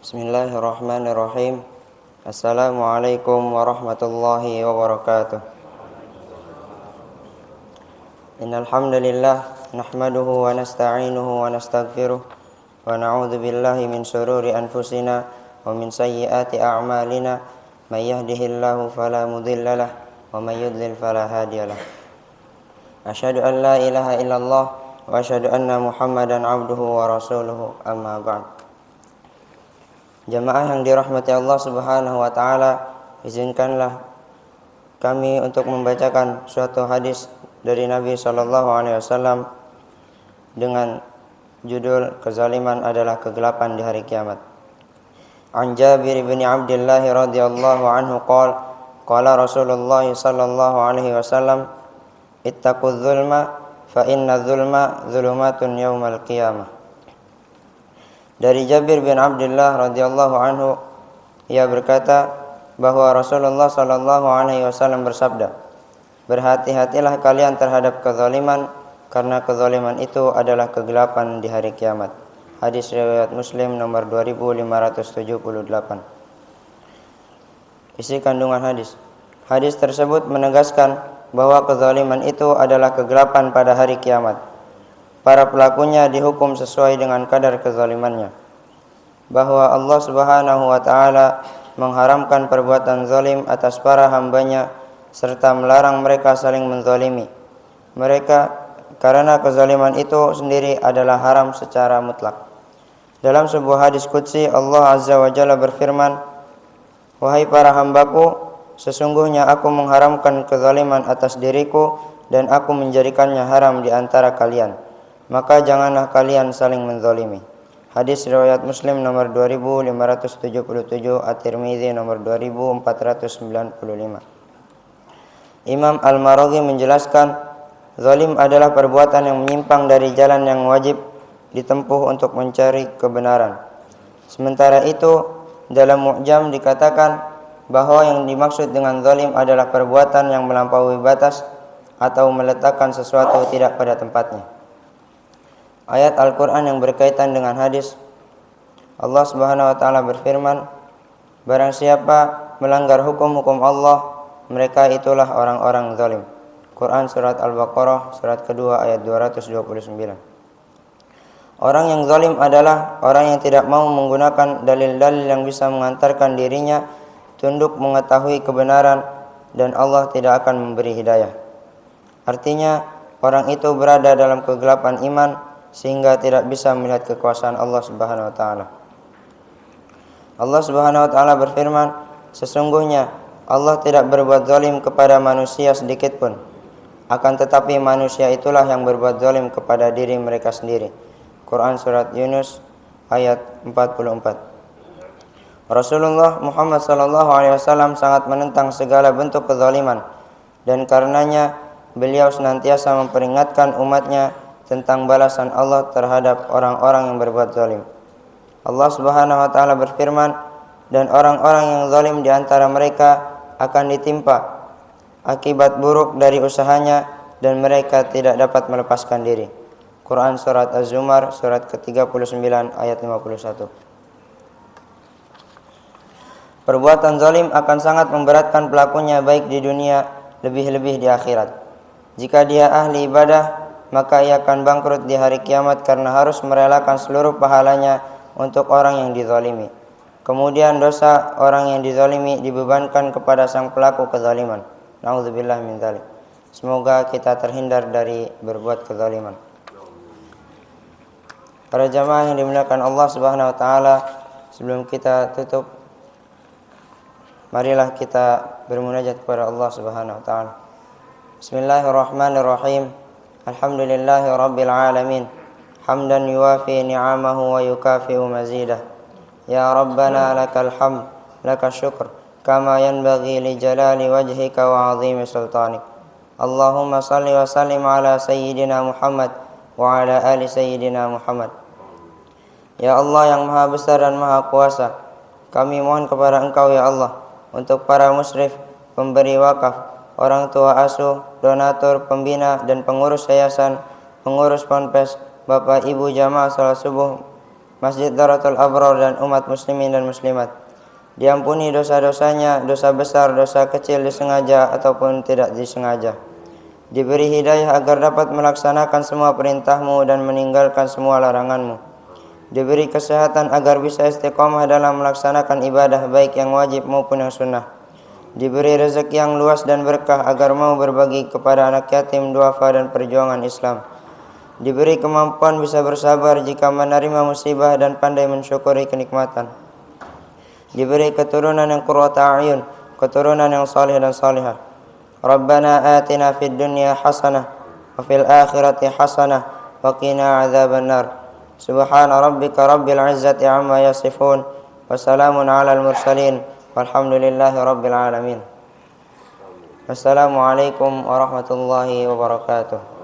Bismillahirrahmanirrahim. Assalamualaikum warahmatullahi wabarakatuh. Innal hamdalillah nahmaduhu wa nasta'inuhu wa nastaghfiruh wa na'udzu billahi min shururi anfusina wa min sayyiati a'malina may yahdihillahu fala mudhillalah wa may yudlil fala hadiyalah. Asyhadu an la ilaha illallah wa asyhadu anna Muhammadan abduhu wa rasuluhu, amma ba'd. Jamaah yang dirahmati Allah Subhanahu wa taala, izinkanlah kami untuk membacakan suatu hadis dari Nabi sallallahu alaihi wasallam dengan judul Kezaliman adalah kegelapan di hari kiamat. An Jabir bin Abdullah radhiyallahu anhu qala Rasulullah sallallahu alaihi wasallam, ittaqudz zulma fa inna dzulma dzulumatun yaumal qiyamah. Dari Jabir bin Abdullah radhiyallahu anhu, ia berkata bahwa Rasulullah sallallahu alaihi wasallam bersabda, berhati-hatilah kalian terhadap kezaliman, karena kezaliman itu adalah kegelapan di hari kiamat. Hadis riwayat Muslim nomor 2578. Isi kandungan hadis. Hadis tersebut menegaskan bahwa kezaliman itu adalah kegelapan pada hari kiamat. Para pelakunya dihukum sesuai dengan kadar kezalimannya. Bahwa Allah Subhanahu wa taala mengharamkan perbuatan zalim atas para hambanya serta melarang mereka saling menzalimi mereka, karena kezaliman itu sendiri adalah haram secara mutlak. Dalam sebuah hadis qudsi, Allah Azza wa Jalla berfirman, "Wahai para hambaku, sesungguhnya aku mengharamkan kezaliman atas diriku dan aku menjadikannya haram di antara kalian. Maka janganlah kalian saling menzalimi." Hadis riwayat Muslim nomor 2577, At-Tirmidzi nomor 2495. Imam Al-Maraghi menjelaskan, zalim adalah perbuatan yang menyimpang dari jalan yang wajib ditempuh untuk mencari kebenaran. Sementara itu, dalam Mu'jam dikatakan bahwa yang dimaksud dengan zalim adalah perbuatan yang melampaui batas atau meletakkan sesuatu tidak pada tempatnya. Ayat Al-Quran yang berkaitan dengan hadis, Allah Subhanahu wa taala berfirman, barang siapa melanggar hukum-hukum Allah, mereka itulah orang-orang zalim. Quran surat Al-Baqarah surat kedua ayat 229. Orang yang zalim adalah orang yang tidak mau menggunakan dalil-dalil yang bisa mengantarkan dirinya tunduk mengetahui kebenaran, dan Allah tidak akan memberi hidayah. Artinya, orang itu berada dalam kegelapan iman sehingga tidak bisa melihat kekuasaan Allah Subhanahu wa taala. Allah Subhanahu wa taala berfirman, sesungguhnya Allah tidak berbuat zalim kepada manusia sedikit pun. Akan tetapi manusia itulah yang berbuat zalim kepada diri mereka sendiri. Quran surat Yunus ayat 44. Rasulullah Muhammad sallallahu alaihi wasallam sangat menentang segala bentuk kezaliman, dan karenanya beliau senantiasa memperingatkan umatnya tentang balasan Allah terhadap orang-orang yang berbuat zalim. Allah Subhanahu wa taala berfirman, dan orang-orang yang zalim di antara mereka akan ditimpa akibat buruk dari usahanya, dan mereka tidak dapat melepaskan diri. Quran surat Az-Zumar surat ke-39 ayat 51. Perbuatan zalim akan sangat memberatkan pelakunya baik di dunia, lebih-lebih di akhirat. Jika dia ahli ibadah, maka ia akan bangkrut di hari kiamat karena harus merelakan seluruh pahalanya untuk orang yang dizalimi. Kemudian dosa orang yang dizalimi dibebankan kepada sang pelaku kezaliman. Nauzubillah min dzalik. Semoga kita terhindar dari berbuat kezaliman. Para jamaah yang dimuliakan Allah Subhanahu wa taala, sebelum kita tutup, marilah kita bermunajat kepada Allah Subhanahu wa taala. Bismillahirrahmanirrahim. Alhamdulillahi rabbil alamin, hamdan yuwafi ni'amahu wa yukafi'u mazidah. Ya Rabbana lakal hamd, lakal syukr, kama yanbaghi li jalali wajhika wa 'azimi sultanik. Allahumma salli wa sallim ala sayyidina Muhammad wa ala ali sayyidina Muhammad. Ya Allah yang maha besar dan maha kuasa, kami mohon kepada Engkau ya Allah untuk para musyrif, pemberi wakaf, orang tua asuh, donatur, pembina, dan pengurus yayasan, pengurus ponpes, bapak ibu jamaah salat subuh Masjid Daratul Abrar dan umat muslimin dan muslimat. Diampuni dosa-dosanya, dosa besar, dosa kecil disengaja ataupun tidak disengaja. Diberi hidayah agar dapat melaksanakan semua perintahmu dan meninggalkan semua laranganmu. Diberi kesehatan agar bisa istiqomah dalam melaksanakan ibadah baik yang wajib maupun yang sunnah. Diberi rezeki yang luas dan berkah agar mau berbagi kepada anak yatim, duafa dan perjuangan Islam. Diberi kemampuan bisa bersabar jika menerima musibah dan pandai mensyukuri kenikmatan. Diberi keturunan yang qurrata a'yun, keturunan yang saleh dan salihah. Rabbana atina fid dunya hasanah wa fil akhirati hasanah wa qina adzabannar. Subhana rabbika rabbil izzati amma yasifun wa salamun alal mursalin walhamdulillahi rabbil alamin. Assalamualaikum warahmatullahi wabarakatuh.